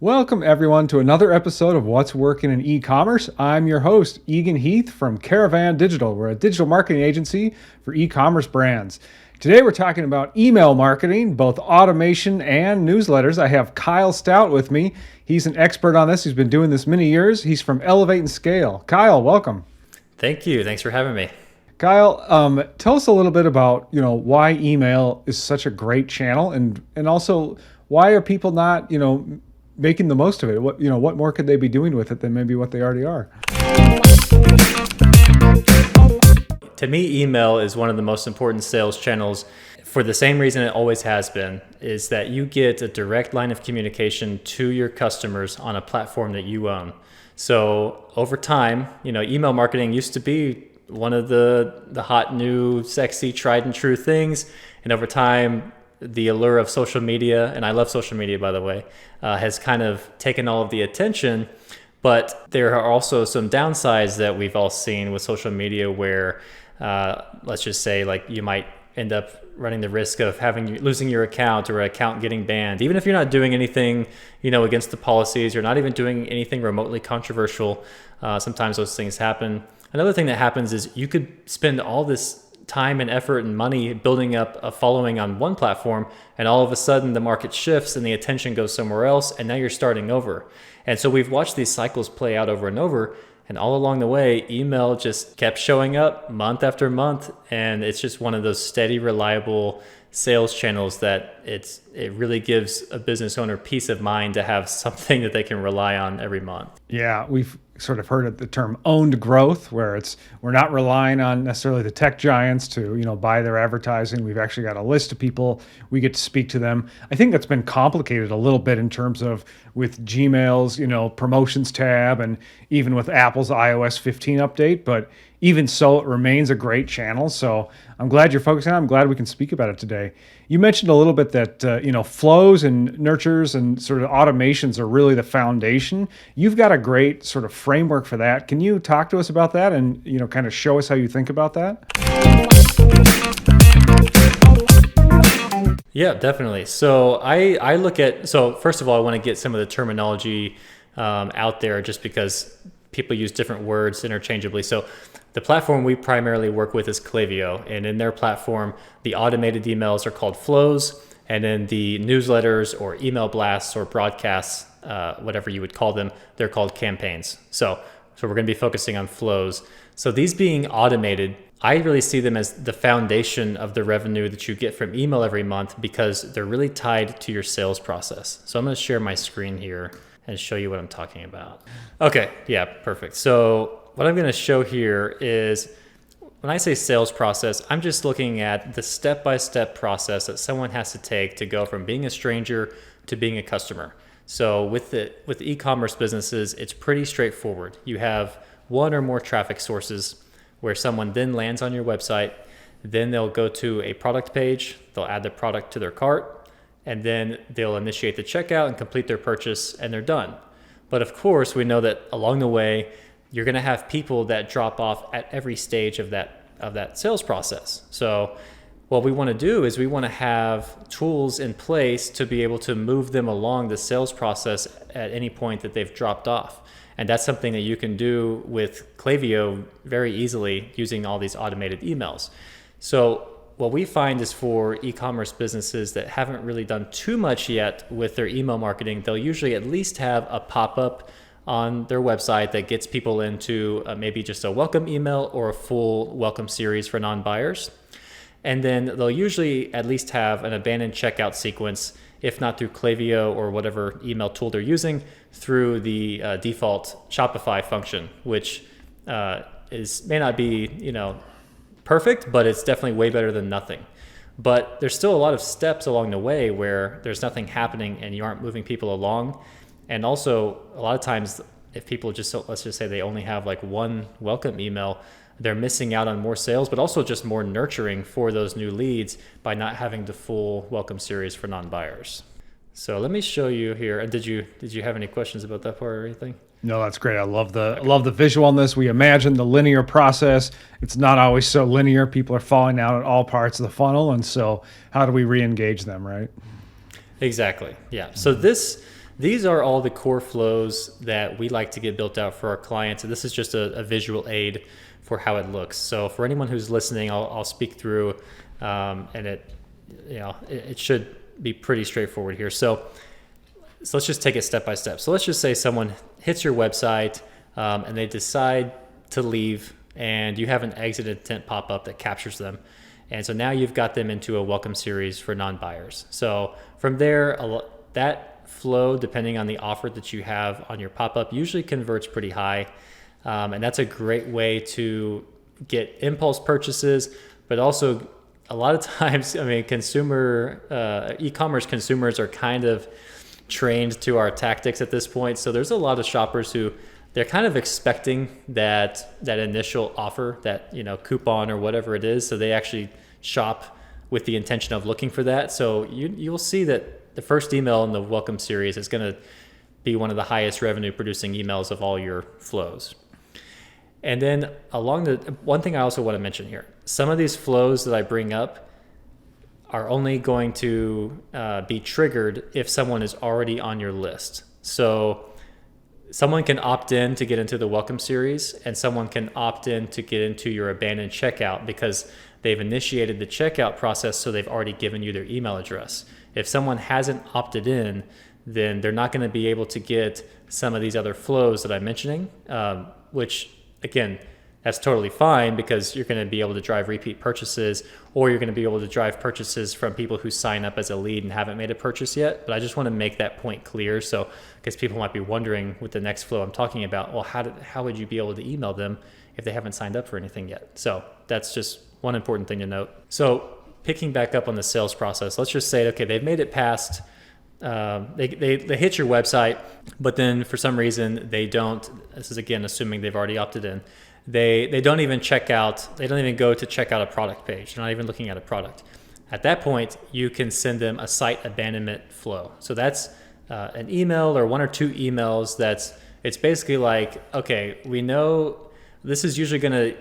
Welcome everyone to another episode of What's Working in E-commerce. I'm your host, Egan Heath from Caravan Digital. We're a digital marketing agency for e-commerce brands. Today we're talking about email marketing, both automation and newsletters. I have Kyle Stout with me. He's an expert on this. He's been doing this many years. He's from Elevate and Scale. Kyle, welcome. Thank you. Thanks for having me. Kyle, tell us a little bit about, why email is such a great channel and also why are people not, making the most of it? What more could they be doing with it than maybe what they already are? To me, email is one of the most important sales channels for the same reason it always has been, is that you get a direct line of communication to your customers on a platform that you own. So over time, email marketing used to be one of the hot, new, sexy, tried and true things. And over time, the allure of social media, and I love social media, by the way, has kind of taken all of the attention. But there are also some downsides that we've all seen with social media where, let's just say, like you might end up running the risk of losing your account or an account getting banned. Even if you're not doing anything, against the policies, you're not even doing anything remotely controversial. Sometimes those things happen. Another thing that happens is you could spend all this time and effort and money building up a following on one platform, and all of a sudden the market shifts and the attention goes somewhere else, and now you're starting over. And so we've watched these cycles play out over and over, and all along the way, email just kept showing up month after month, and it's just one of those steady, reliable sales channels that it really gives a business owner peace of mind to have something that they can rely on every month. Yeah, we've sort of heard of the term owned growth, where we're not relying on necessarily the tech giants to buy their advertising. We've actually got a list of people, we get to speak to them. I think that's been complicated a little bit in terms of with Gmail's promotions tab and even with Apple's iOS 15 update, but even so, it remains a great channel. So I'm glad you're focusing on it. I'm glad we can speak about it today. You mentioned a little bit that, flows and nurtures and sort of automations are really the foundation. You've got a great sort of framework for that. Can you talk to us about that and, kind of show us how you think about that? Yeah, definitely. So I look at, first of all, I want to get some of the terminology out there just because people use different words interchangeably. So the platform we primarily work with is Klaviyo, and in their platform, the automated emails are called flows, and then the newsletters or email blasts or broadcasts, whatever you would call them, they're called campaigns. So we're going to be focusing on flows. So these being automated, I really see them as the foundation of the revenue that you get from email every month because they're really tied to your sales process. So I'm going to share my screen here and show you what I'm talking about. Okay, yeah, perfect. So what I'm going to show here is when I say sales process, I'm just looking at the step-by-step process that someone has to take to go from being a stranger to being a customer. So with e-commerce businesses, it's pretty straightforward. You have one or more traffic sources where someone then lands on your website, then they'll go to a product page, they'll add the product to their cart, and then they'll initiate the checkout and complete their purchase, and they're done. But of course, we know that along the way, you're going to have people that drop off at every stage of that sales process. So what we want to do is we want to have tools in place to be able to move them along the sales process at any point that they've dropped off. And that's something that you can do with Klaviyo very easily using all these automated emails. So what we find is for e-commerce businesses that haven't really done too much yet with their email marketing, they'll usually at least have a pop-up on their website that gets people into maybe just a welcome email or a full welcome series for non-buyers. And then they'll usually at least have an abandoned checkout sequence, if not through Klaviyo or whatever email tool they're using, through the default Shopify function, which may not be perfect, but it's definitely way better than nothing. But there's still a lot of steps along the way where there's nothing happening and you aren't moving people along. And also, a lot of times, if people let's just say they only have like one welcome email, they're missing out on more sales, but also just more nurturing for those new leads by not having the full welcome series for non-buyers. So let me show you here. And did you have any questions about that part or anything? No, that's great. I love the visual on this. We imagine the linear process. It's not always so linear. People are falling out at all parts of the funnel, and so how do we re-engage them, right? Exactly. Yeah. So this These are all the core flows that we like to get built out for our clients. And this is just a visual aid for how it looks. So for anyone who's listening, I'll speak through, and it should be pretty straightforward here. So let's just take it step by step. So let's just say someone hits your website, and they decide to leave, and you have an exit intent pop up that captures them. And so now you've got them into a welcome series for non-buyers. So from there, that flow, depending on the offer that you have on your pop-up, usually converts pretty high. And that's a great way to get impulse purchases, but also a lot of times, I mean, e-commerce consumers are kind of trained to our tactics at this point. So there's a lot of shoppers who they're kind of expecting that initial offer, that, coupon or whatever it is. So they actually shop with the intention of looking for that. So you'll see that the first email in the welcome series is going to be one of the highest revenue producing emails of all your flows. And then one thing I also want to mention here, some of these flows that I bring up are only going to be triggered if someone is already on your list. So someone can opt in to get into the welcome series, and someone can opt in to get into your abandoned checkout because they've initiated the checkout process, so they've already given you their email address. If someone hasn't opted in, then they're not going to be able to get some of these other flows that I'm mentioning, which, again, that's totally fine because you're going to be able to drive repeat purchases, or you're going to be able to drive purchases from people who sign up as a lead and haven't made a purchase yet. But I just want to make that point clear, so because people might be wondering with the next flow I'm talking about, well, how would you be able to email them if they haven't signed up for anything yet? So that's just one important thing to note. So picking back up on the sales process, let's just say, okay, they've made it past, they hit your website, but then for some reason they don't, this is again assuming they've already opted in, they don't even check out, they don't even go to check out a product page. They're not even looking at a product. At that point, you can send them a site abandonment flow. So that's an email or one or two emails it's basically like, okay, we know this is usually going to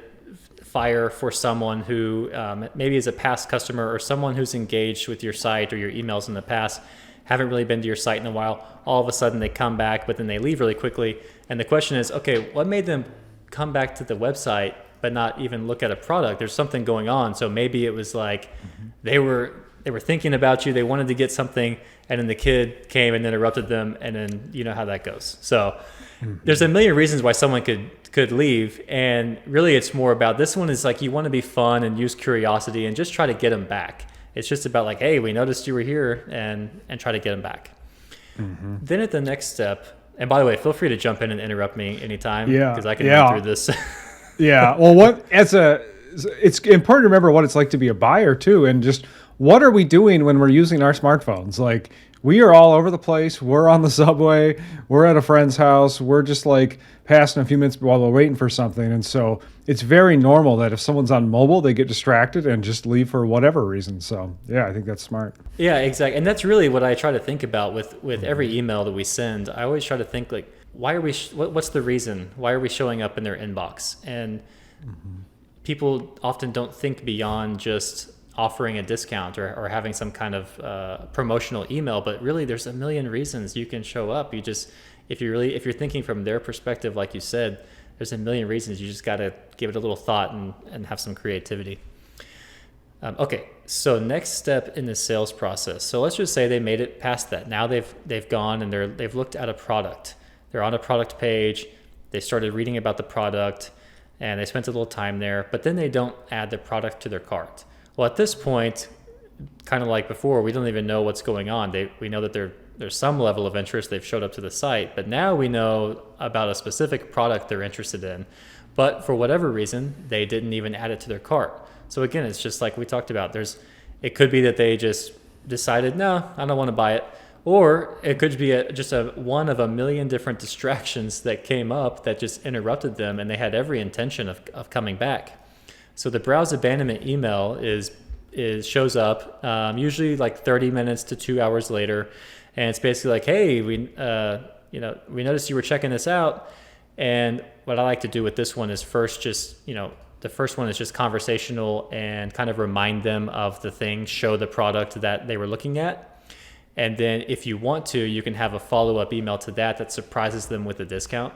fire for someone who maybe is a past customer or someone who's engaged with your site or your emails in the past, haven't really been to your site in a while. All of a sudden they come back, but then they leave really quickly. And the question is, okay, what made them come back to the website but not even look at a product? There's something going on. So maybe it was like they were thinking about you, they wanted to get something, and then the kid came and interrupted them, and then you know how that goes. So there's a million reasons why someone could leave, and really it's more about, this one is like you want to be fun and use curiosity and just try to get them back. It's just about like, hey, we noticed you were here, and try to get them back. Then at the next step, and by the way, feel free to jump in and interrupt me anytime, because I can run through this. Yeah. Well, it's important to remember what it's like to be a buyer too, and just what are we doing when we're using our smartphones? Like, we are all over the place. We're on the subway. We're at a friend's house. We're just like passing a few minutes while we're waiting for something. And so it's very normal that if someone's on mobile, they get distracted and just leave for whatever reason. So yeah, I think that's smart. Yeah, exactly. And that's really what I try to think about with every email that we send. I always try to think like, why are we, what's the reason? Why are we showing up in their inbox? And people often don't think beyond just offering a discount or having some kind of promotional email, but really there's a million reasons you can show up. You just, if you're thinking from their perspective, like you said, there's a million reasons. You just got to give it a little thought and have some creativity. Okay, so next step in the sales process. So let's just say they made it past that. Now they've gone and they've looked at a product. They're on a product page. They started reading about the product and they spent a little time there, but then they don't add the product to their cart. Well, at this point, kind of like before, we don't even know what's going on. We know that there's some level of interest. They've showed up to the site, but now we know about a specific product they're interested in. But for whatever reason, they didn't even add it to their cart. So again, it's just like we talked about. It could be that they just decided, no, I don't want to buy it. Or it could be just one of a million different distractions that came up that just interrupted them, and they had every intention of coming back. So the browse abandonment email shows up usually like 30 minutes to 2 hours later, and it's basically like, hey, we noticed you were checking this out, and what I like to do with this one is first just the first one is just conversational and kind of remind them of the thing, show the product that they were looking at, And then if you want to, you can have a follow-up email to that surprises them with a discount.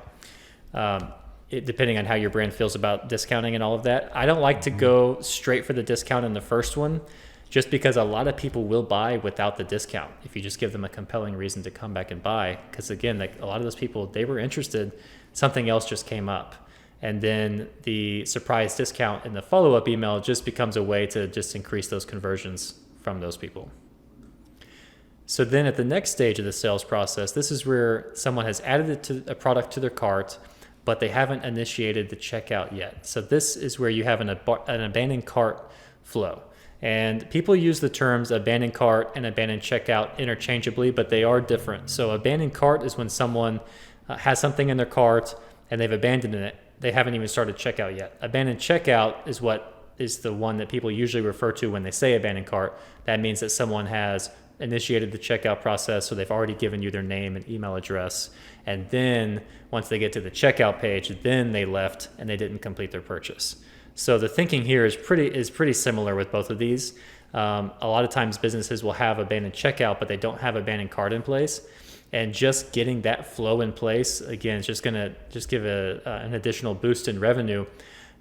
Depending on how your brand feels about discounting and all of that. I don't like to go straight for the discount in the first one, just because a lot of people will buy without the discount if you just give them a compelling reason to come back and buy. Because again, like a lot of those people, they were interested, something else just came up. And then the surprise discount in the follow-up email just becomes a way to just increase those conversions from those people. So then at the next stage of the sales process, this is where someone has added a product to their cart, but they haven't initiated the checkout yet. So this is where you have an abandoned cart flow. And people use the terms abandoned cart and abandoned checkout interchangeably, but they are different. So abandoned cart is when someone has something in their cart and they've abandoned it. They haven't even started checkout yet. Abandoned checkout is what is the one that people usually refer to when they say abandoned cart. That means that someone has initiated the checkout process, so they've already given you their name and email address. And then once they get to the checkout page, then they left and they didn't complete their purchase. So the thinking here is pretty similar with both of these. A lot of times businesses will have abandoned checkout, but they don't have abandoned cart in place. And just getting that flow in place, again, is just going to give an additional boost in revenue,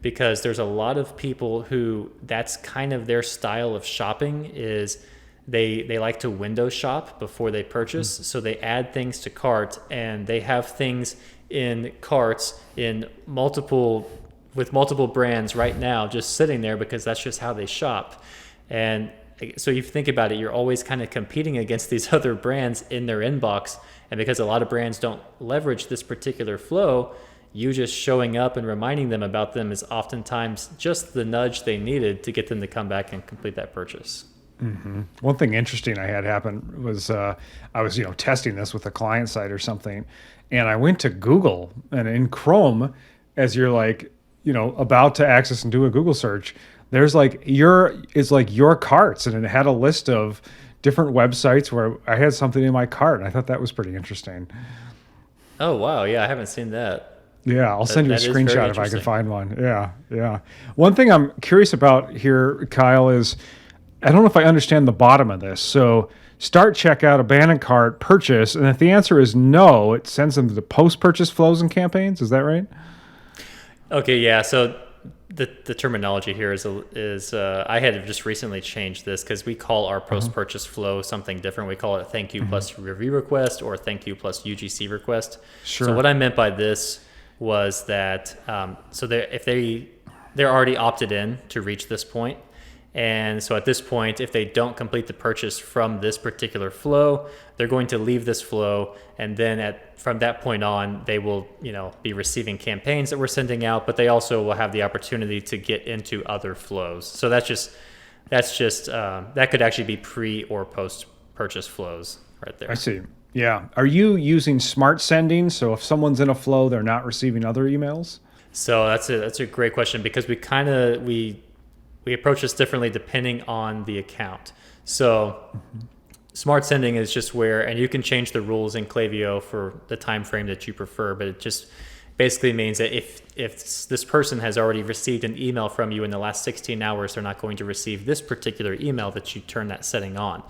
because there's a lot of people who that's kind of their style of shopping is they like to window shop before they purchase. So they add things to cart and they have things in carts with multiple brands right now just sitting there because that's just how they shop. And so you think about it, you're always kind of competing against these other brands in their inbox. And because a lot of brands don't leverage this particular flow, you just showing up and reminding them about them is oftentimes just the nudge they needed to get them to come back and complete that purchase. Mm-hmm. One thing interesting I had happen was I was testing this with a client site or something, and I went to Google, and in Chrome, as you're about to access and do a Google search, there's your carts, and it had a list of different websites where I had something in my cart, and I thought that was pretty interesting. Oh wow, yeah, I haven't seen that. Yeah, I'll send you a screenshot if I can find one. Yeah. One thing I'm curious about here, Kyle, is I don't know if I understand the bottom of this. So start checkout, abandoned cart, purchase, and if the answer is no, it sends them to post-purchase flows and campaigns. Is that right? Okay, yeah. So the terminology here is I had just recently changed this because we call our post-purchase flow something different. We call it thank you plus review request or thank you plus UGC request. Sure. So what I meant by this was that if they're already opted in to reach this point. And so at this point, if they don't complete the purchase from this particular flow, they're going to leave this flow. And then from that point on, they will, be receiving campaigns that we're sending out, but they also will have the opportunity to get into other flows. So that could actually be pre or post purchase flows right there. I see. Yeah. Are you using smart sending? So if someone's in a flow, they're not receiving other emails? So that's a great question, because we approach this differently depending on the account. So smart sending is just where, and you can change the rules in Klaviyo for the time frame that you prefer, but it just basically means that if this person has already received an email from you in the last 16 hours, they're not going to receive this particular email that you turn that setting on.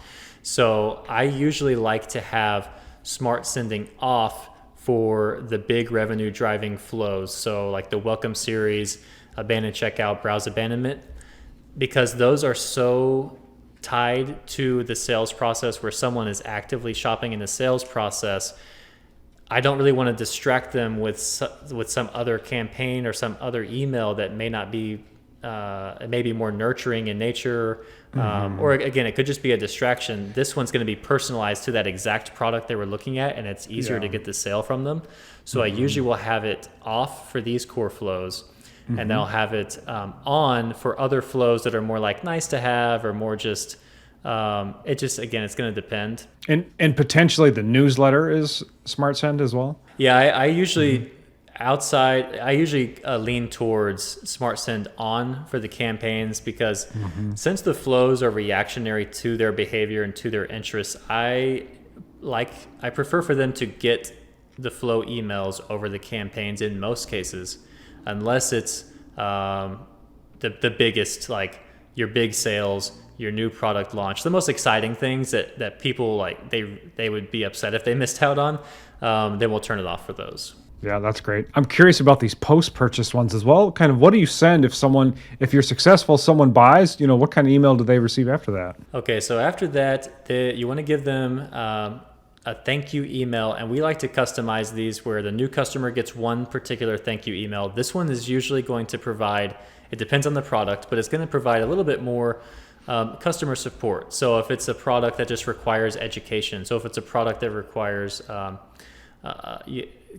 So I usually like to have smart sending off for the big revenue driving flows. So like the welcome series, abandoned checkout, browse abandonment, because those are so tied to the sales process where someone is actively shopping in the sales process. I don't really want to distract them with some other campaign or some other email that may not be, it may be more nurturing in nature, or again, it could just be a distraction. This one's going to be personalized to that exact product they were looking at, and it's easier to get the sale from them. So I usually will have it off for these core flows. And they'll have it on for other flows that are more like nice to have or more just, it's going to depend. And potentially the newsletter is smart send as well? Yeah, I usually lean towards smart send on for the campaigns, because since the flows are reactionary to their behavior and to their interests, I prefer for them to get the flow emails over the campaigns in most cases, unless it's the biggest, like your big sales, your new product launch, the most exciting things that people like, they would be upset if they missed out on, then we'll turn it off for those. Yeah, that's great. I'm curious about these post-purchase ones as well. Kind of what do you send if you're successful, someone buys, what kind of email do they receive after that? Okay, so after that, you want to give them a thank you email, and we like to customize these where the new customer gets one particular thank you email. This one is usually going to provide, it depends on the product, but it's going to provide a little bit more customer support. So if it's a product that just requires education, so if it's a product that requires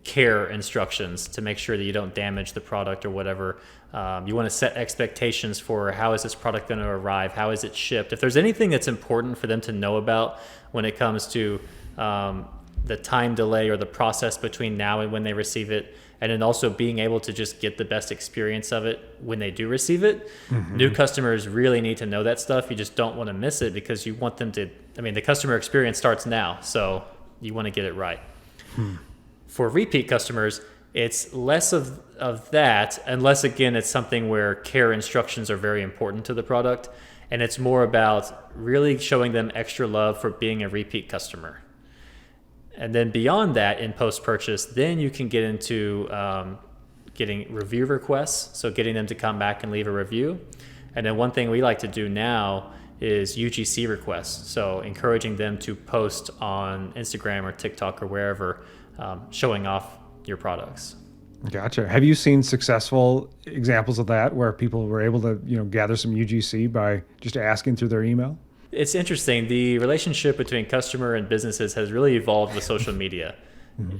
care instructions to make sure that you don't damage the product or whatever. You want to set expectations for how is this product going to arrive? How is it shipped? If there's anything that's important for them to know about when it comes to the time delay or the process between now and when they receive it, and then also being able to just get the best experience of it when they do receive it. New customers really need to know that stuff. You just don't want to miss it because you want them to, the customer experience starts now, so you want to get it right. For repeat customers, it's less of that, unless again it's something where care instructions are very important to the product, and it's more about really showing them extra love for being a repeat customer. And then beyond that, in post-purchase, then you can get into getting review requests, so getting them to come back and leave a review. And then one thing we like to do now is UGC requests, so encouraging them to post on Instagram or TikTok or wherever, showing off your products. Gotcha. Have you seen successful examples of that where people were able to, gather some UGC by just asking through their email? It's interesting. The relationship between customer and businesses has really evolved with social media.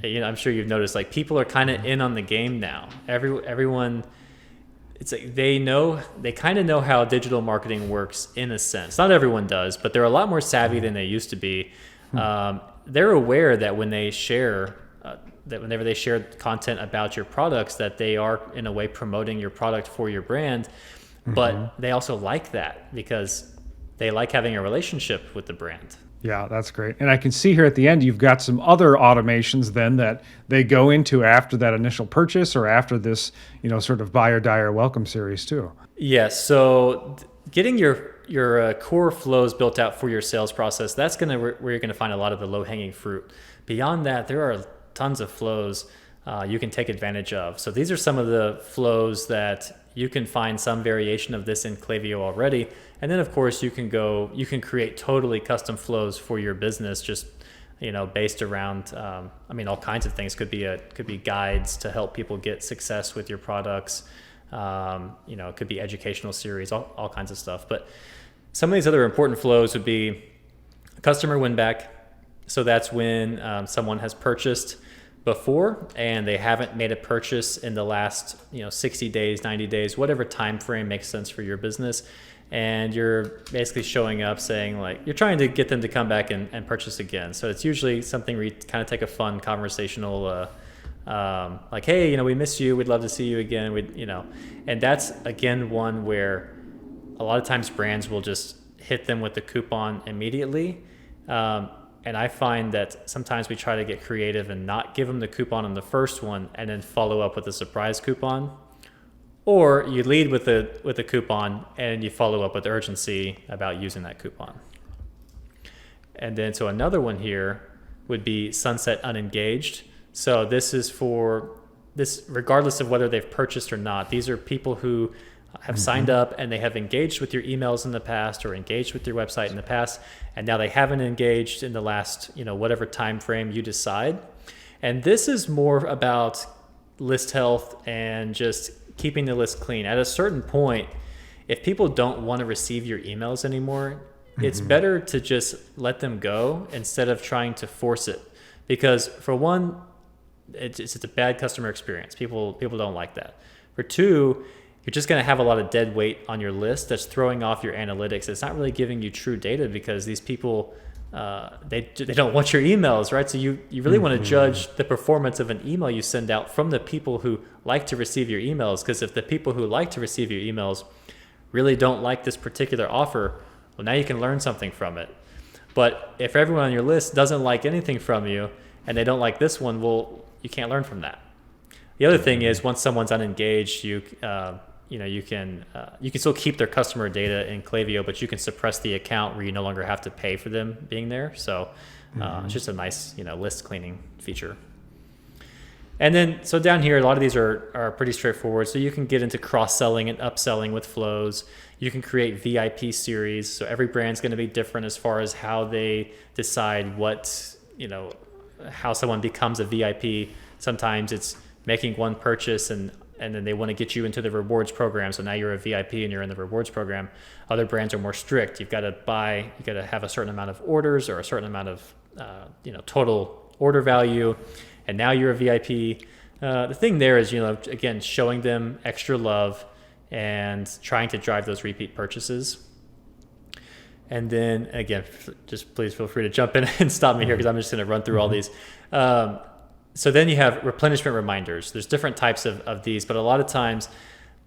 I'm sure you've noticed, like, people are kind of in on the game now. Everyone, it's like they kind of know how digital marketing works in a sense. Not everyone does, but they're a lot more savvy than they used to be. They're aware that when they share, that whenever they share content about your products, that they are in a way promoting your product for your brand, but they also like that because they like having a relationship with the brand. Yeah, that's great. And I can see here at the end, you've got some other automations then that they go into after that initial purchase or after this, sort of buyer, dyer, welcome series too. Yes. So getting your core flows built out for your sales process, that's where you're going to find a lot of the low-hanging fruit. Beyond that, there are tons of flows you can take advantage of. So these are some of the flows that you can find some variation of this in Klaviyo already. And then of course you can create totally custom flows for your business, just, based around, all kinds of things. Could be guides to help people get success with your products. It could be educational series, all kinds of stuff. But some of these other important flows would be customer win back. So that's when someone has purchased before and they haven't made a purchase in the last 60 days, 90 days, whatever time frame makes sense for your business. And you're basically showing up saying, like, you're trying to get them to come back and purchase again. So it's usually something where you kind of take a fun conversational like, hey, we miss you, we'd love to see you again, and that's again one where a lot of times brands will just hit them with the coupon immediately. And I find that sometimes we try to get creative and not give them the coupon on the first one and then follow up with a surprise coupon. Or you lead with a coupon and you follow up with urgency about using that coupon. And then so another one here would be sunset unengaged. So this is for this, regardless of whether they've purchased or not. These are people who have signed up and they have engaged with your emails in the past or engaged with your website in the past, and now they haven't engaged in the last, whatever time frame you decide. And this is more about list health and just keeping the list clean. At a certain point, if people don't want to receive your emails anymore, it's better to just let them go instead of trying to force it. Because for one, it's a bad customer experience. People don't like that. For two, you're just going to have a lot of dead weight on your list that's throwing off your analytics. It's not really giving you true data because these people, they don't want your emails, right? So you really want to judge the performance of an email you send out from the people who like to receive your emails. Because if the people who like to receive your emails really don't like this particular offer, well, now you can learn something from it. But if everyone on your list doesn't like anything from you and they don't like this one, well, you can't learn from that. The other thing is once someone's unengaged, you you can still keep their customer data in Klaviyo, but you can suppress the account where you no longer have to pay for them being there. So it's just a nice list cleaning feature. And then so down here, a lot of these are pretty straightforward. So you can get into cross-selling and upselling with flows. You can create VIP series. So every brand's going to be different as far as how they decide what how someone becomes a VIP. Sometimes it's making one purchase and then they want to get you into the rewards program. So now you're a VIP and you're in the rewards program. Other brands are more strict. You've got to have a certain amount of orders or a certain amount of total order value, and now you're a VIP. The thing there is, again, showing them extra love and trying to drive those repeat purchases. And then again, just please feel free to jump in and stop me here because I'm just going to run through all these. So then you have replenishment reminders. There's different types of these, but a lot of times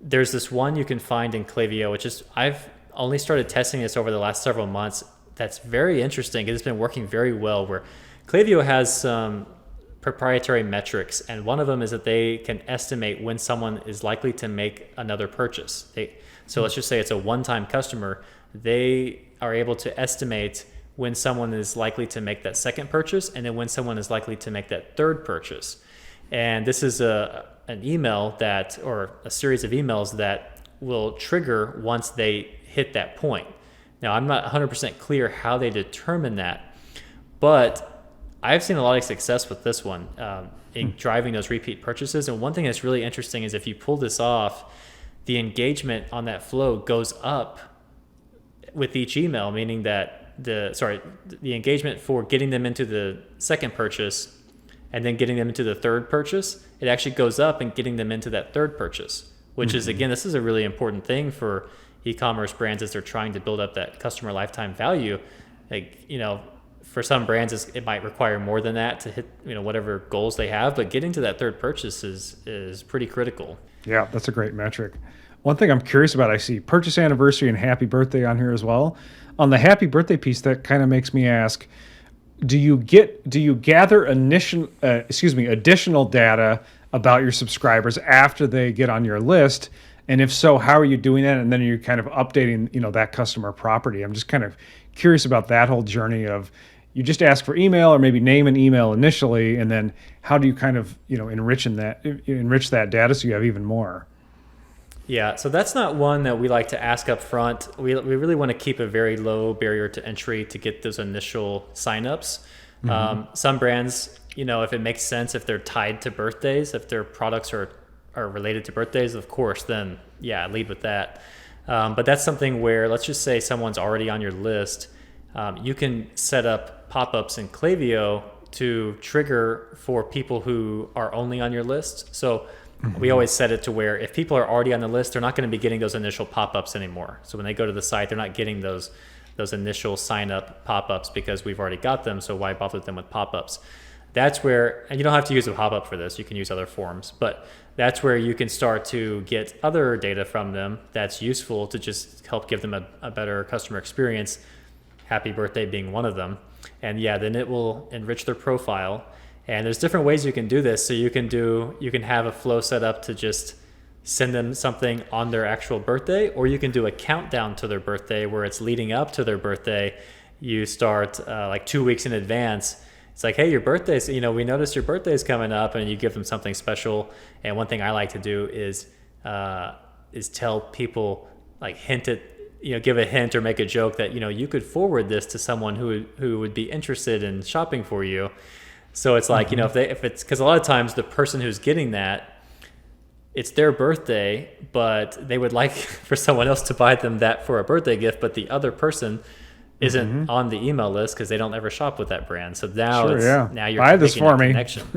there's this one you can find in Klaviyo, which is, I've only started testing this over the last several months. That's very interesting. It's been working very well, where Klaviyo has some proprietary metrics, and one of them is that they can estimate when someone is likely to make another purchase. So let's just say it's a one-time customer. They are able to estimate when someone is likely to make that second purchase, and then when someone is likely to make that third purchase. And this is an email or a series of emails that will trigger once they hit that point. Now, I'm not 100% clear how they determine that, but I've seen a lot of success with this one in driving those repeat purchases. And one thing that's really interesting is if you pull this off, the engagement on that flow goes up with each email, meaning that the engagement for getting them into the second purchase and then getting them into the third purchase, it actually goes up and getting them into that third purchase, which is, again, this is a really important thing for e-commerce brands as they're trying to build up that customer lifetime value. For some brands, it might require more than that to hit, whatever goals they have, but getting to that third purchase is pretty critical. Yeah, that's a great metric. One thing I'm curious about, I see purchase anniversary and happy birthday on here as well. On the happy birthday piece, that kind of makes me ask, do you gather additional data about your subscribers after they get on your list? And if so, how are you doing that? And then you're kind of updating, that customer property. I'm just kind of curious about that whole journey of, you just ask for email or maybe name an email initially, and then how do you kind of, enrich that data so you have even more? Yeah, so that's not one that we like to ask up front. We really want to keep a very low barrier to entry to get those initial signups. Some brands, if it makes sense, if they're tied to birthdays, if their products are related to birthdays, of course, then yeah, lead with that. But that's something where, let's just say someone's already on your list. You can set up pop-ups in Klaviyo to trigger for people who are only on your list. So we always set it to where if people are already on the list, they're not going to be getting those initial pop-ups anymore. So when they go to the site, they're not getting those initial sign-up pop-ups because we've already got them. So why bother them with pop-ups? That's where, and you don't have to use a pop-up for this. You can use other forms, but that's where you can start to get other data from them that's useful to just help give them a better customer experience. Happy birthday being one of them. And yeah, then it will enrich their profile. And there's different ways you can do this. So you can have a flow set up to just send them something on their actual birthday, or you can do a countdown to their birthday where it's leading up to their birthday. You start like 2 weeks in advance. It's like, hey, your birthday's, we noticed your birthday's coming up, and you give them something special. And one thing I like to do is tell people, like, give a hint or make a joke that, you could forward this to someone who would be interested in shopping for you. So it's like, if it's, because a lot of times the person who's getting that, it's their birthday, but they would like for someone else to buy them that for a birthday gift, but the other person isn't on the email list because they don't ever shop with that brand. So now now you're buy this for me. Connection.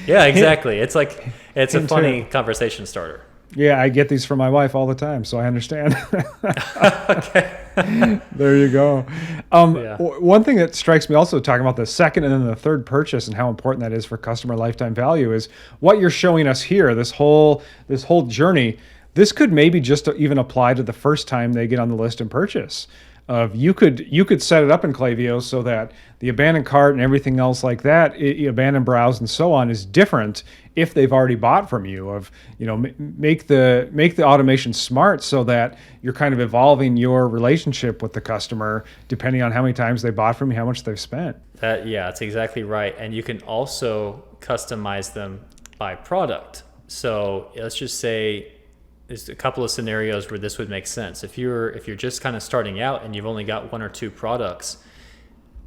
Yeah, exactly. It's like, it's a funny conversation starter. Yeah, I get these from my wife all the time, so I understand. Okay. There you go. One thing that strikes me also, talking about the second and then the third purchase and how important that is for customer lifetime value, is what you're showing us here, this whole journey. This could maybe just even apply to the first time they get on the list and purchase. of you could set it up in Klaviyo so that the abandoned cart and everything else like that, abandoned browse and so on, is different if they've already bought from you. Of make the automation smart so that you're kind of evolving your relationship with the customer depending on how many times they bought from you, how much they've spent. Yeah, that's exactly right. And you can also customize them by product. So let's just say there's a couple of scenarios where this would make sense. If you're just kind of starting out and you've only got one or two products,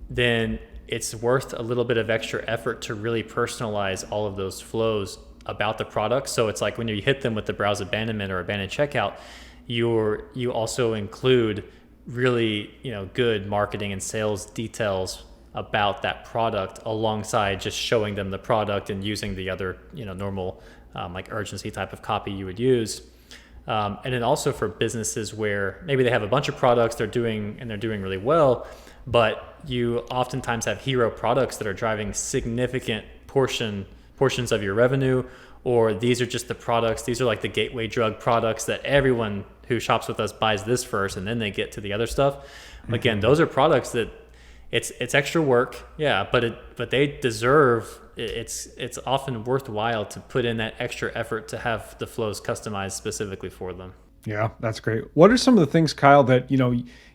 then it's worth a little bit of extra effort to really personalize all of those flows about the product. So it's like when you hit them with the browse abandonment or abandoned checkout, you also include really good marketing and sales details about that product alongside just showing them the product and using the other normal like urgency type of copy you would use. And then also for businesses where maybe they have a bunch of products they're doing really well, but you oftentimes have hero products that are driving significant portions of your revenue, or these are just the products, these are like the gateway drug products that everyone who shops with us buys this first and then they get to the other stuff. Mm-hmm. Again, those are products that it's extra work, yeah, but they deserve, it's often worthwhile to put in that extra effort to have the flows customized specifically for them. Yeah, that's great. What are some of the things, Kyle, that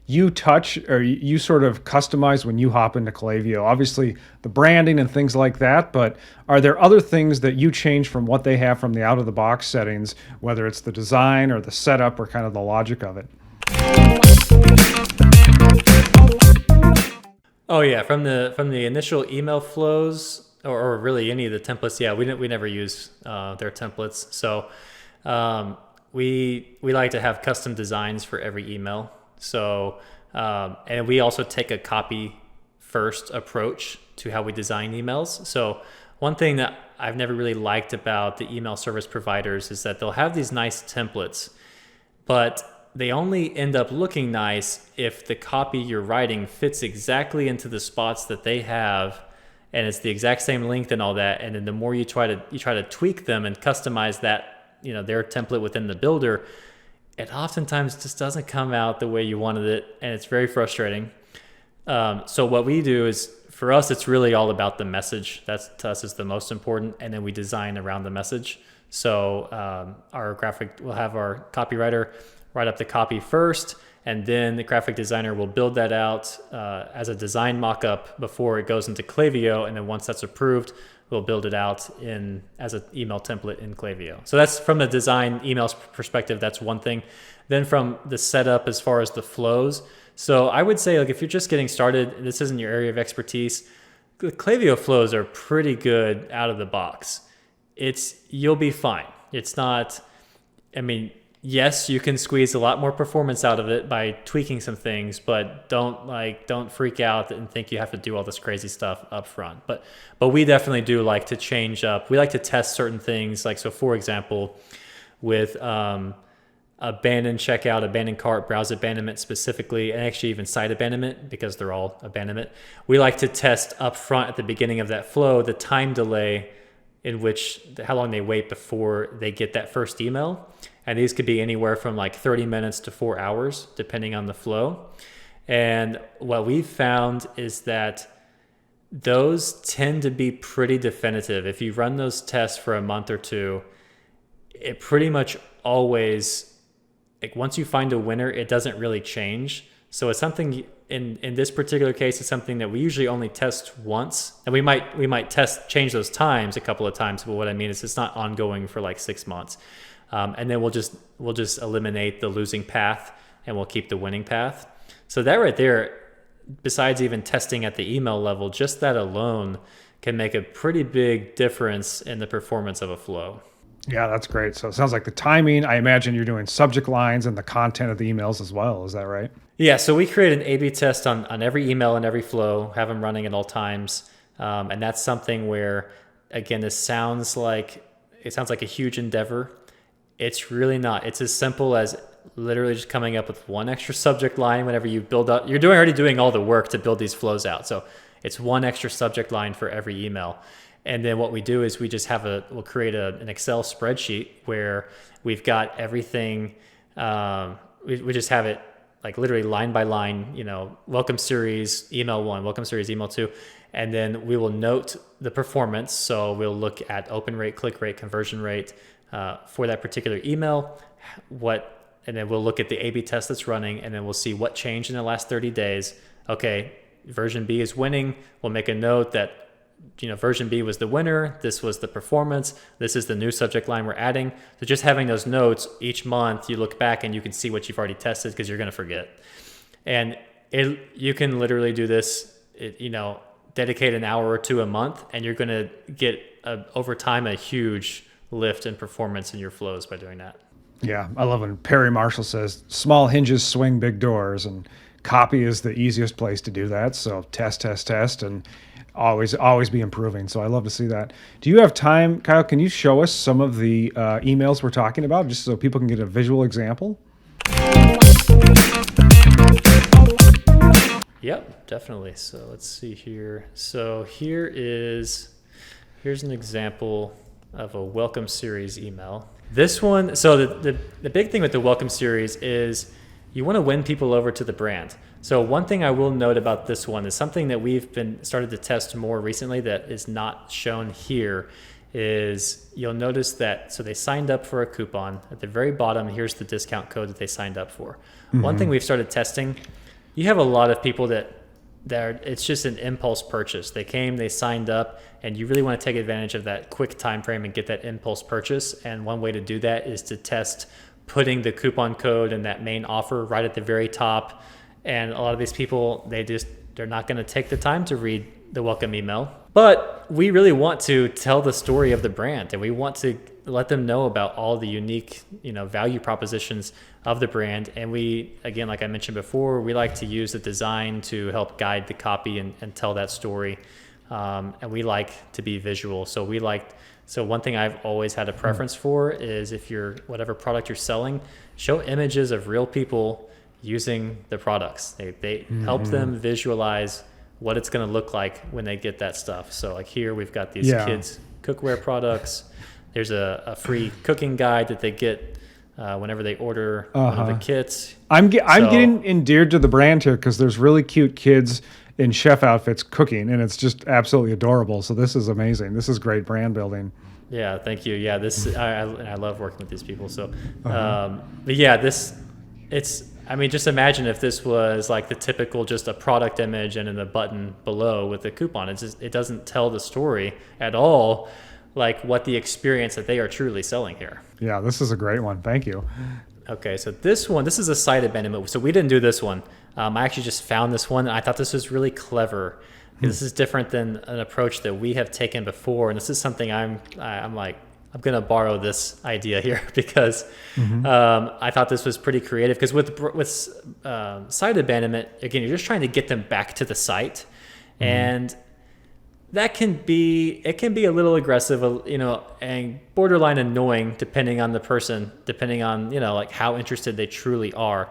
you touch or you sort of customize when you hop into Klaviyo? Obviously the branding and things like that, but are there other things that you change from what they have from the out of the box settings, whether it's the design or the setup or kind of the logic of it? Oh yeah, from the initial email flows, or really any of the templates. Yeah, we never use their templates. So we like to have custom designs for every email. So and we also take a copy first approach to how we design emails. So one thing that I've never really liked about the email service providers is that they'll have these nice templates, but they only end up looking nice if the copy you're writing fits exactly into the spots that they have, and it's the exact same length and all that. And then the more you try to tweak them and customize that, their template within the builder, it oftentimes just doesn't come out the way you wanted it, and it's very frustrating. So what we do is, for us, it's really all about the message. That's, to us, is the most important, and then we design around the message. So we'll have our copywriter write up the copy first, and then the graphic designer will build that out as a design mock-up before it goes into Klaviyo, and then once that's approved, we'll build it out as an email template in Klaviyo. So that's from the design emails perspective, that's one thing. Then from the setup as far as the flows, so I would say, like, if you're just getting started, this isn't your area of expertise, the Klaviyo flows are pretty good out of the box. You'll be fine. It's not, yes, you can squeeze a lot more performance out of it by tweaking some things, but don't freak out and think you have to do all this crazy stuff up front. But we definitely do like to change up. We like to test certain things. Like, so for example, with abandoned checkout, abandoned cart, browse abandonment specifically, and actually even site abandonment, because they're all abandonment, we like to test up front at the beginning of that flow the time delay in which, how long they wait before they get that first email. And these could be anywhere from like 30 minutes to 4 hours, depending on the flow. And what we've found is that those tend to be pretty definitive. If you run those tests for a month or two, it pretty much always, like, once you find a winner, it doesn't really change. So it's something, in this particular case, it's something that we usually only test once. And we might change those times a couple of times, but what I mean is it's not ongoing for like 6 months. And then we'll just eliminate the losing path, and we'll keep the winning path. So that right there, besides even testing at the email level, just that alone can make a pretty big difference in the performance of a flow. Yeah, that's great. So it sounds like the timing, I imagine you're doing subject lines and the content of the emails as well. Is that right? Yeah, so we create an A/B test on every email and every flow, have them running at all times. And that's something where, again, it sounds like a huge endeavor. It's really not. It's as simple as literally just coming up with one extra subject line whenever you build up. You're already doing all the work to build these flows out. So it's one extra subject line for every email. And then what we do is we'll create an Excel spreadsheet where we've got everything. We just have it like literally line by line, welcome series, email 1, welcome series, email 2. And then we will note the performance. So we'll look at open rate, click rate, conversion rate for that particular email, and then we'll look at the A/B test that's running, and then we'll see what changed in the last 30 days. Okay, version B is winning. We'll make a note that version B was the winner. This was the performance. This is the new subject line we're adding. So just having those notes each month, you look back and you can see what you've already tested because you're going to forget. And you can literally do this, dedicate an hour or two a month, and you're going to get over time a huge lift in performance in your flows by doing that. Yeah, I love when Perry Marshall says small hinges swing big doors, and copy is the easiest place to do that. So test, and always be improving. So I love to see that. Do you have time, Kyle? Can you show us some of the emails we're talking about, just so people can get a visual example? Yep, definitely. So let's see here. So here's an example of a welcome series email. This one, so the big thing with the welcome series is you want to win people over to the brand. So one thing I will note about this one is something that we've started to test more recently that is not shown here is you'll notice that, so they signed up for a coupon. At the very bottom, here's the discount code that they signed up for. Mm-hmm. One thing we've started testing, you have a lot of people that it's just an impulse purchase. They came, they signed up, and you really want to take advantage of that quick time frame and get that impulse purchase. And one way to do that is to test putting the coupon code and that main offer right at the very top. And a lot of these people, they're not going to take the time to read the welcome email. But we really want to tell the story of the brand, and we want to let them know about all the unique, value propositions of the brand. And we, again, like I mentioned before, we like to use the design to help guide the copy and tell that story. And we like to be visual. So one thing I've always had a preference for is if whatever product you're selling, show images of real people using the products. They help them visualize what it's going to look like when they get that stuff. So like here we've got these kids cookware products. There's a free cooking guide that they get whenever they order one of the kits. I'm getting endeared to the brand here because there's really cute kids in chef outfits cooking, and it's just absolutely adorable. So this is amazing. This is great brand building. Yeah, thank you. Yeah, I love working with these people. So, but yeah, just imagine if this was like the typical just a product image and then a button below with the coupon. It doesn't tell the story at all, like what the experience that they are truly selling here. Yeah, this is a great one. Thank you. Okay, so this is a site abandonment. So we didn't do this one. I actually just found this one, and I thought this was really clever. This is different than an approach that we have taken before, and this is something I'm going to borrow this idea here because I thought this was pretty creative. Because with site abandonment, again, you're just trying to get them back to the site, and that can be a little aggressive, and borderline annoying depending on the person, depending on like how interested they truly are.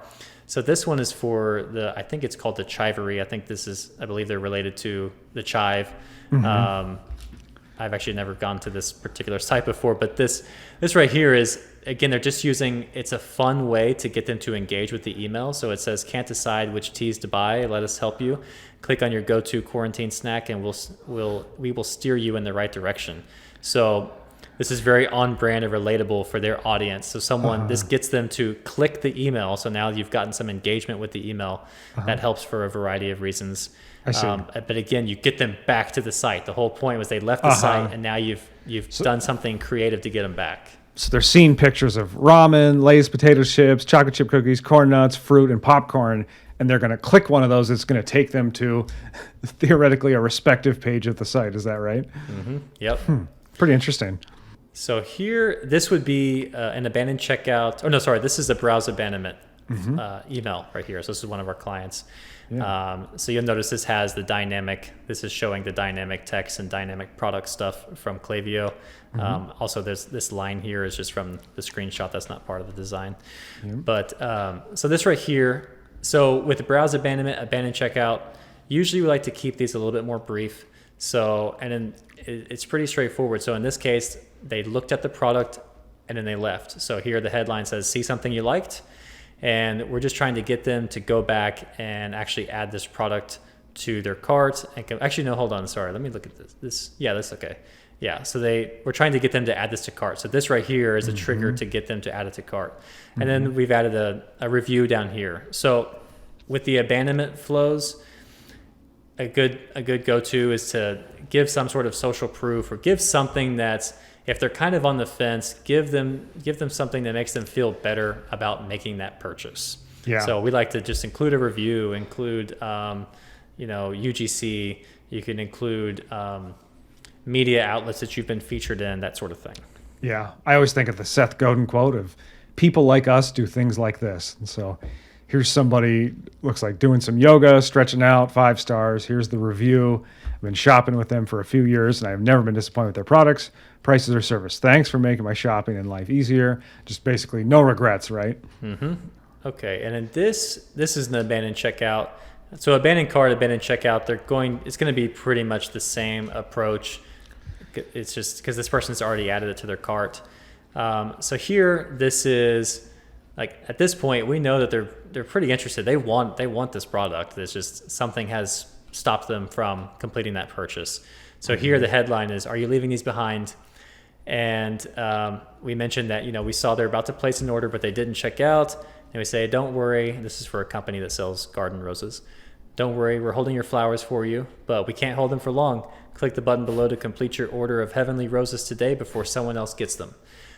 So this one is for I think it's called the Chivery. I believe they're related to the Chive. I've actually never gone to this particular site before, but this right here is, again, they're just it's a fun way to get them to engage with the email. So it says, can't decide which teas to buy. Let us help you. Click on your go-to quarantine snack and we will steer you in the right direction. So this is very on brand and relatable for their audience. So this gets them to click the email. So now you've gotten some engagement with the email. That helps for a variety of reasons. I see. But again, you get them back to the site. The whole point was they left the site, and now you've done something creative to get them back. So they're seeing pictures of ramen, Lay's potato chips, chocolate chip cookies, corn nuts, fruit, and popcorn, and they're going to click one of those. It's going to take them to theoretically a respective page of the site. Is that right? Mm-hmm. Yep. Pretty interesting. So here, this would be an abandoned checkout. Oh, no, sorry. This is a browse abandonment email right here. So this is one of our clients. Yeah. So you'll notice this is showing the dynamic text and dynamic product stuff from Klaviyo. Also, there's this line here is just from the screenshot. That's not part of the design. But so this right here, so with the browse abandoned checkout, usually we like to keep these a little bit more brief. So, and then it's pretty straightforward. So in this case, they looked at the product and then they left. So here the headline says, see something you liked. And we're just trying to get them to go back and actually add this product to their cart. And actually, no, hold on. Sorry. Let me look at this. Yeah, that's okay. Yeah. So we're trying to get them to add this to cart. So this right here is a trigger to get them to add it to cart. And then we've added a review down here. So with the abandonment flows, a good go-to is to give some sort of social proof, or give something that's, if they're kind of on the fence, give them something that makes them feel better about making that purchase. Yeah. So we like to just include a review, include UGC. You can include media outlets that you've been featured in, that sort of thing. Yeah. I always think of the Seth Godin quote of people like us do things like this. And so here's somebody looks like doing some yoga, stretching out, 5 stars. Here's the review. I've been shopping with them for a few years, and I've never been disappointed with their products, prices, or service. Thanks for making my shopping and life easier. Just basically no regrets, right? Mm-hmm. Okay, and then this is an abandoned checkout. So abandoned cart, abandoned checkout, it's going to be pretty much the same approach. It's just because this person's already added it to their cart. So here, this is like, at this point, we know that they're pretty interested. They want this product. It's just something has stopped them from completing that purchase. So here the headline is, are you leaving these behind? And we mentioned that, we saw they're about to place an order, but they didn't check out. And we say, don't worry. This is for a company that sells garden roses. Don't worry, we're holding your flowers for you, but we can't hold them for long. Click the button below to complete your order of heavenly roses today before someone else gets them.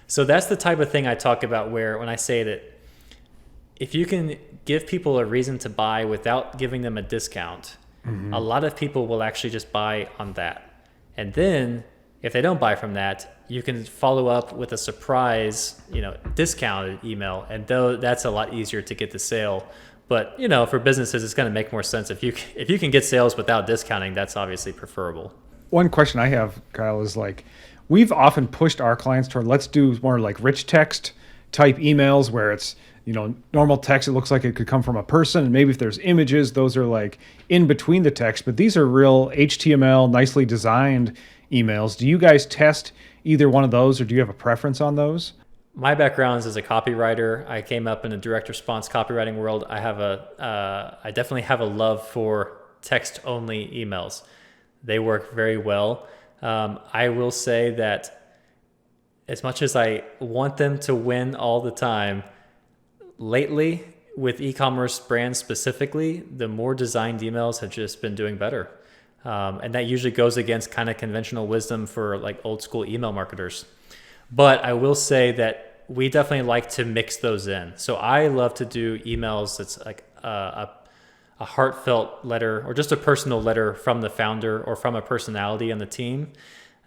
So that's the type of thing I talk about, where when I say that if you can give people a reason to buy without giving them a discount, a lot of people will actually just buy on that. And then if they don't buy from that, you can follow up with a surprise, discounted email. And though that's a lot easier to get the sale, but for businesses, it's going to make more sense if you can get sales without discounting. That's obviously preferable. One question I have, Kyle, is like, we've often pushed our clients toward, let's do more like rich text type emails where it's, normal text. It looks like it could come from a person. And maybe if there's images, those are like in between the text, but these are real HTML, nicely designed emails. Do you guys test either one of those, or do you have a preference on those? My background is as a copywriter. I came up in the direct response copywriting world. I definitely have a love for text only emails. They work very well. I will say that as much as I want them to win all the time, lately with e-commerce brands specifically, the more designed emails have just been doing better. And that usually goes against kind of conventional wisdom for like old school email marketers. But I will say that we definitely like to mix those in. So I love to do emails that's like a heartfelt letter, or just a personal letter from the founder or from a personality on the team.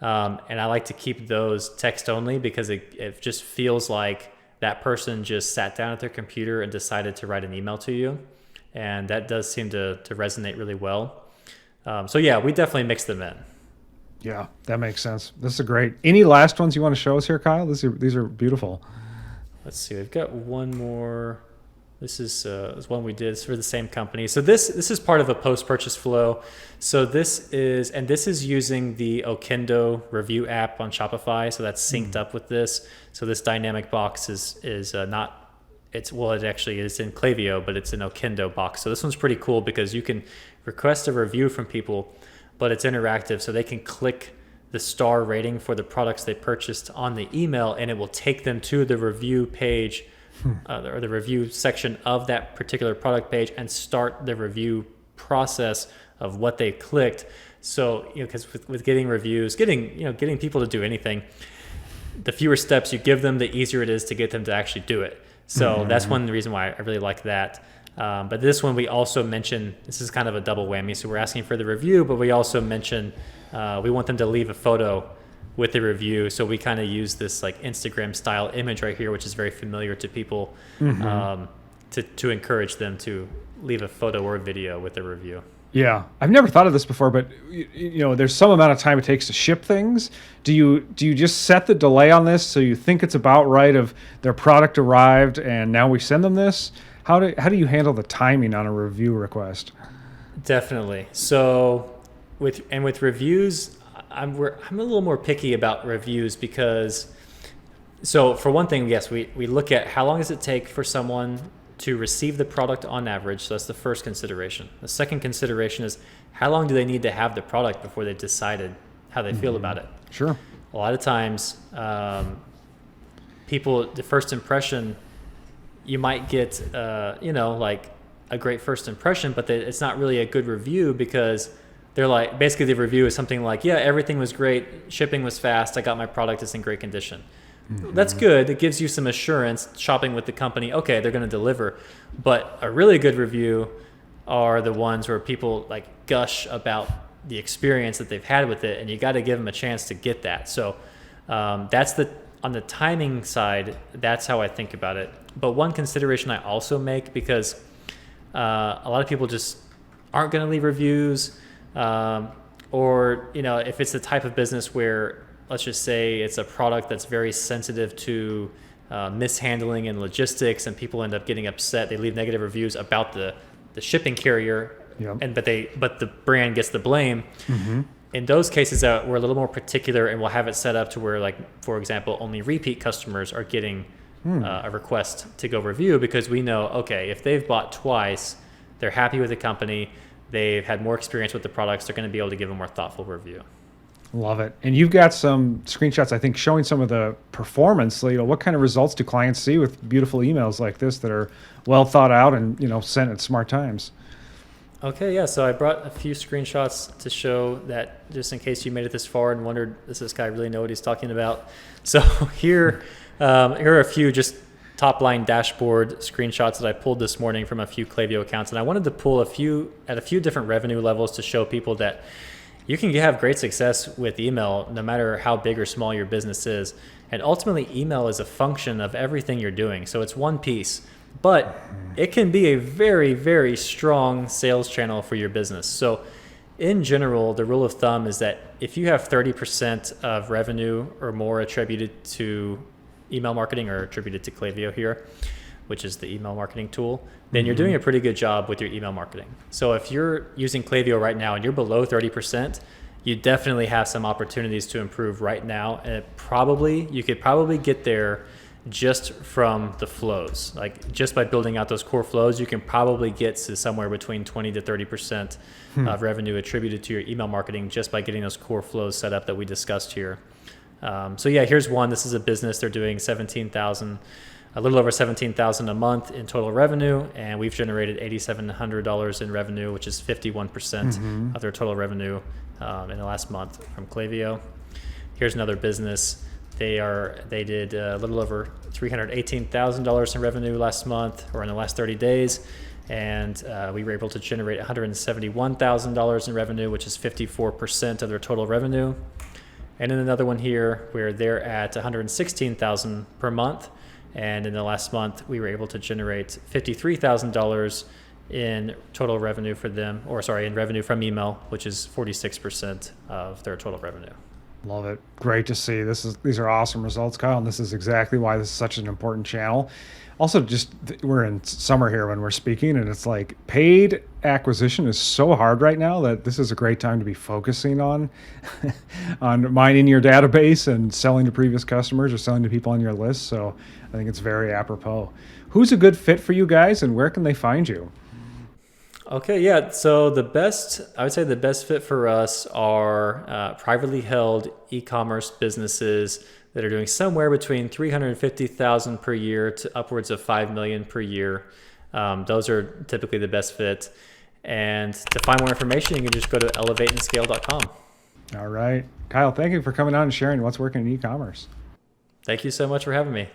And I like to keep those text only, because it just feels like that person just sat down at their computer and decided to write an email to you. And that does seem to resonate really well. So yeah, we definitely mix them in. Yeah, that makes sense. This is great. Any last ones you want to show us here, Kyle? These are beautiful. Let's see. We've got one more. This is one we did for the same company. So this is part of a post-purchase flow. So this is using the Okendo review app on Shopify. So that's synced up with this. So this dynamic box is not. It actually is in Klaviyo, but it's an Okendo box. So this one's pretty cool because you can request a review from people, but it's interactive. So they can click the star rating for the products they purchased on the email, and it will take them to the review page or the review section of that particular product page and start the review process of what they clicked. So, because with getting reviews, getting people to do anything, the fewer steps you give them, the easier it is to get them to actually do it. So that's one reason why I really like that. But this one, we also mention, this is kind of a double whammy. So we're asking for the review, but we also mention we want them to leave a photo with the review. So we kind of use this like Instagram style image right here, which is very familiar to people, to encourage them to leave a photo or a video with the review. Yeah, I've never thought of this before, but there's some amount of time it takes to ship things. Do you just set the delay on this so you think it's about right of their product arrived and now we send them this? How do you handle the timing on a review request? Definitely. So with reviews, I'm a little more picky about reviews because, so for one thing, yes, we look at how long does it take for someone to receive the product on average. So that's the first consideration. The second consideration is how long do they need to have the product before they've decided how they feel about it? Sure. A lot of times, people, the first impression, you might get, like a great first impression, but it's not really a good review because they're like, basically the review is something like, yeah, everything was great. Shipping was fast. I got my product. It's in great condition. That's good. It gives you some assurance shopping with the company. Okay, they're going to deliver. But a really good review are the ones where people like gush about the experience that they've had with it, and you got to give them a chance to get that. So that's on the timing side, that's how I think about it. But one consideration I also make, because a lot of people just aren't going to leave reviews, or if it's the type of business where, let's just say it's a product that's very sensitive to mishandling and logistics, and people end up getting upset. They leave negative reviews about the shipping carrier, but the brand gets the blame. In those cases, we're a little more particular, and we'll have it set up to where, like, for example, only repeat customers are getting a request to go review, because we know, okay, if they've bought twice, they're happy with the company, they've had more experience with the products, they're going to be able to give a more thoughtful review. Love it. And you've got some screenshots, I think, showing some of the performance. What kind of results do clients see with beautiful emails like this that are well thought out and, sent at smart times? Okay, yeah. So I brought a few screenshots to show that, just in case you made it this far and wondered, does this guy really know what he's talking about? So here are a few just top-line dashboard screenshots that I pulled this morning from a few Klaviyo accounts. And I wanted to pull a few different revenue levels to show people that you can have great success with email no matter how big or small your business is. And ultimately, email is a function of everything you're doing. So it's one piece, but it can be a very, very strong sales channel for your business. So in general, the rule of thumb is that if you have 30% of revenue or more attributed to email marketing, or attributed to Klaviyo here, which is the email marketing tool, then you're doing a pretty good job with your email marketing. So if you're using Klaviyo right now and you're below 30%, you definitely have some opportunities to improve right now. And you could probably get there just from the flows. Like, just by building out those core flows, you can probably get to somewhere between 20 to 30% of revenue attributed to your email marketing just by getting those core flows set up that we discussed here. So yeah, here's one. This is a business. They're doing a little over $17,000 a month in total revenue, and we've generated $8,700 in revenue, which is 51% of their total revenue in the last month from Klaviyo. Here's another business. They did a little over $318,000 in revenue last month, or in the last 30 days, and we were able to generate $171,000 in revenue, which is 54% of their total revenue. And then another one here where they're at $116,000 per month. And in the last month, we were able to generate $53,000 in total revenue for them, in revenue from email, which is 46% of their total revenue. Love it. Great to see. These are awesome results, Kyle, and this is exactly why this is such an important channel. Also, we're in summer here when we're speaking, and it's like paid acquisition is so hard right now that this is a great time to be focusing on mining your database and selling to previous customers or selling to people on your list. So I think it's very apropos. Who's a good fit for you guys, and where can they find you? Okay, yeah. So I would say the best fit for us are privately held e-commerce businesses that are doing somewhere between $350,000 per year to upwards of $5 million per year. Those are typically the best fit. And to find more information, you can just go to elevateandscale.com. All right. Kyle, thank you for coming on and sharing what's working in e-commerce. Thank you so much for having me.